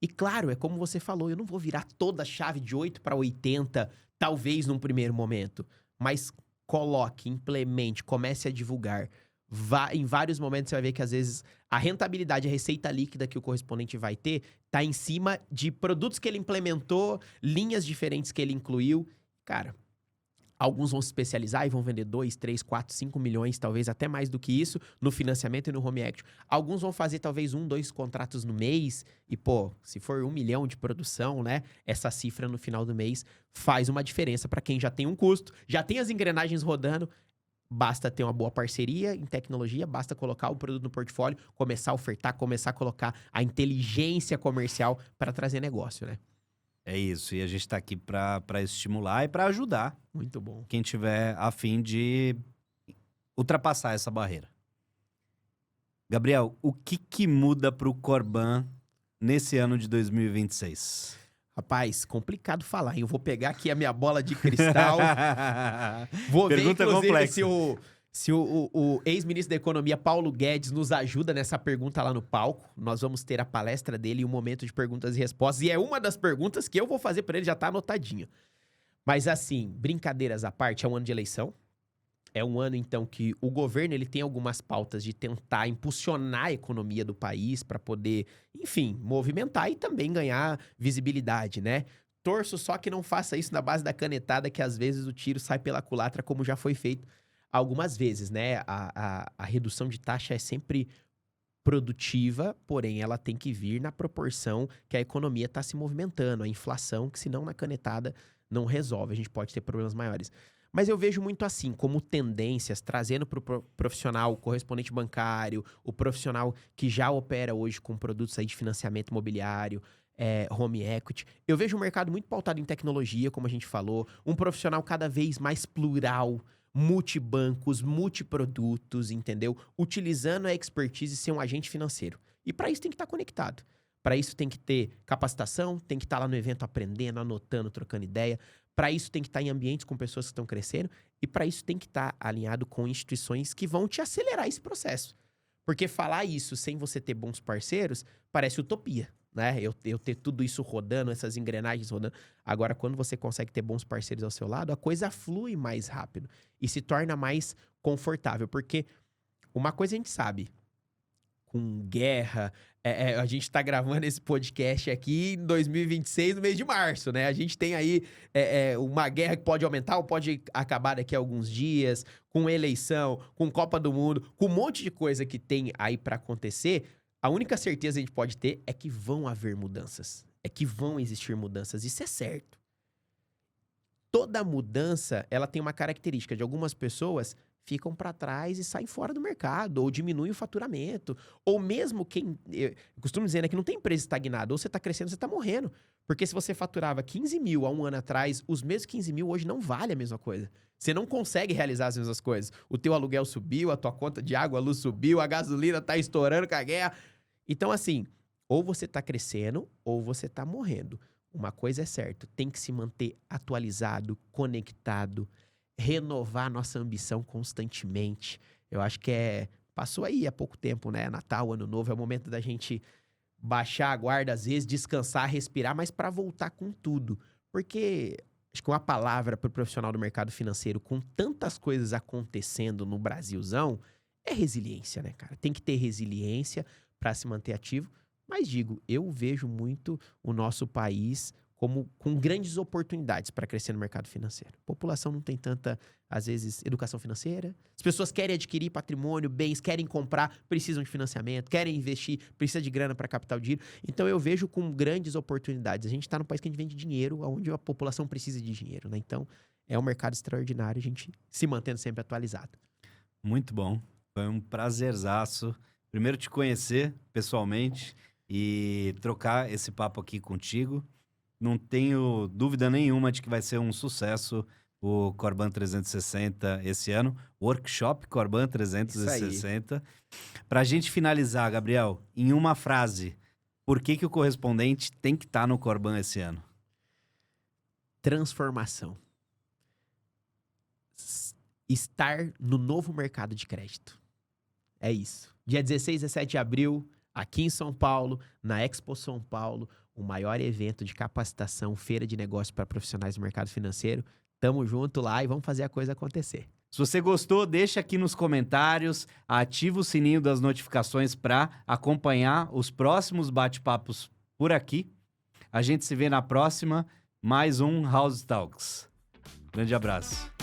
E claro, é como você falou, eu não vou virar toda a chave de 8 para 80, talvez num primeiro momento, mas coloque, implemente, comece a divulgar. Em vários momentos você vai ver que às vezes a rentabilidade, a receita líquida que o correspondente vai ter está em cima de produtos que ele implementou, linhas diferentes que ele incluiu. Cara, alguns vão se especializar e vão vender 2, 3, 4, 5 milhões, talvez até mais do que isso, no financiamento e no home equity. Alguns vão fazer talvez 1, 2 contratos no mês e, se for 1 milhão de produção, né? Essa cifra no final do mês faz uma diferença para quem já tem um custo, já tem as engrenagens rodando. Basta ter uma boa parceria em tecnologia, basta colocar o produto no portfólio, começar a ofertar, começar a colocar a inteligência comercial para trazer negócio, né? É isso, e a gente está aqui para estimular e para ajudar. Muito bom. Quem tiver a fim de ultrapassar essa barreira. Gabriel, o que muda para o Corban nesse ano de 2026? Rapaz, complicado falar, hein? Eu vou pegar aqui a minha bola de cristal. Vou Pergunta ver, inclusive, complexa. se o ex-ministro da Economia, Paulo Guedes, nos ajuda nessa pergunta lá no palco. Nós vamos ter a palestra dele e um momento de perguntas e respostas. E é uma das perguntas que eu vou fazer para ele, já tá anotadinho. Mas assim, brincadeiras à parte, é um ano de eleição. É um ano, então, que o governo ele tem algumas pautas de tentar impulsionar a economia do país para poder, enfim, movimentar e também ganhar visibilidade, né? Torço só que não faça isso na base da canetada, que às vezes o tiro sai pela culatra, como já foi feito algumas vezes, né? A redução de taxa é sempre produtiva, porém ela tem que vir na proporção que a economia está se movimentando, a inflação, que senão na canetada não resolve, a gente pode ter problemas maiores. Mas eu vejo muito assim, como tendências, trazendo para o profissional, o correspondente bancário, o profissional que já opera hoje com produtos aí de financiamento imobiliário, home equity. Eu vejo um mercado muito pautado em tecnologia, como a gente falou, um profissional cada vez mais plural, multibancos, multiprodutos, entendeu? Utilizando a expertise e ser um agente financeiro. E para isso tem que estar conectado. Para isso tem que ter capacitação, tem que estar lá no evento aprendendo, anotando, trocando ideia. Para isso tem que estar em ambientes com pessoas que estão crescendo. E para isso tem que estar alinhado com instituições que vão te acelerar esse processo. Porque falar isso sem você ter bons parceiros parece utopia, né? Eu ter tudo isso rodando, essas engrenagens rodando. Agora, quando você consegue ter bons parceiros ao seu lado, a coisa flui mais rápido e se torna mais confortável. Porque uma coisa a gente sabe, com guerra, a gente tá gravando esse podcast aqui em 2026, no mês de março, né? A gente tem aí uma guerra que pode aumentar ou pode acabar daqui a alguns dias, com eleição, com Copa do Mundo, com um monte de coisa que tem aí pra acontecer. A única certeza que a gente pode ter é que vão haver mudanças. É que vão existir mudanças. Isso é certo. Toda mudança, ela tem uma característica de algumas pessoas ficam para trás e saem fora do mercado, ou diminuem o faturamento, ou mesmo quem... Eu costumo dizer, né, que não tem empresa estagnada, ou você está crescendo ou você está morrendo. Porque se você faturava 15 mil há um ano atrás, os mesmos 15 mil hoje não vale a mesma coisa. Você não consegue realizar as mesmas coisas. O teu aluguel subiu, a tua conta de água, a luz subiu, a gasolina está estourando com a guerra. Então, assim, ou você está crescendo, ou você está morrendo. Uma coisa é certa, tem que se manter atualizado, conectado, renovar nossa ambição constantemente. Eu acho que passou aí há pouco tempo, né? Natal, Ano Novo, é o momento da gente baixar a guarda, às vezes, descansar, respirar, mas para voltar com tudo. Porque acho que uma palavra para o profissional do mercado financeiro, com tantas coisas acontecendo no Brasilzão, é resiliência, né, cara? Tem que ter resiliência para se manter ativo. Mas digo, eu vejo muito o nosso país com grandes oportunidades para crescer no mercado financeiro. A população não tem tanta, às vezes, educação financeira. As pessoas querem adquirir patrimônio, bens, querem comprar, precisam de financiamento, querem investir, precisa de grana para captar o dinheiro. Então, eu vejo com grandes oportunidades. A gente está num país que a gente vende dinheiro, onde a população precisa de dinheiro, né? Então, é um mercado extraordinário, a gente se mantendo sempre atualizado. Muito bom. Foi um prazerzaço. Primeiro te conhecer pessoalmente e trocar esse papo aqui contigo. Não tenho dúvida nenhuma de que vai ser um sucesso o Corban 360 esse ano. Workshop Corban 360. Para a gente finalizar, Gabriel, em uma frase, por que o correspondente tem que estar no Corban esse ano? Transformação. Estar no novo mercado de crédito. É isso. Dia 16 e 17 de abril, aqui em São Paulo, na Expo São Paulo, o maior evento de capacitação, feira de negócios para profissionais do mercado financeiro. Tamo junto lá e vamos fazer a coisa acontecer. Se você gostou, deixa aqui nos comentários, ativa o sininho das notificações para acompanhar os próximos bate-papos por aqui. A gente se vê na próxima, mais um House Talks. Grande abraço.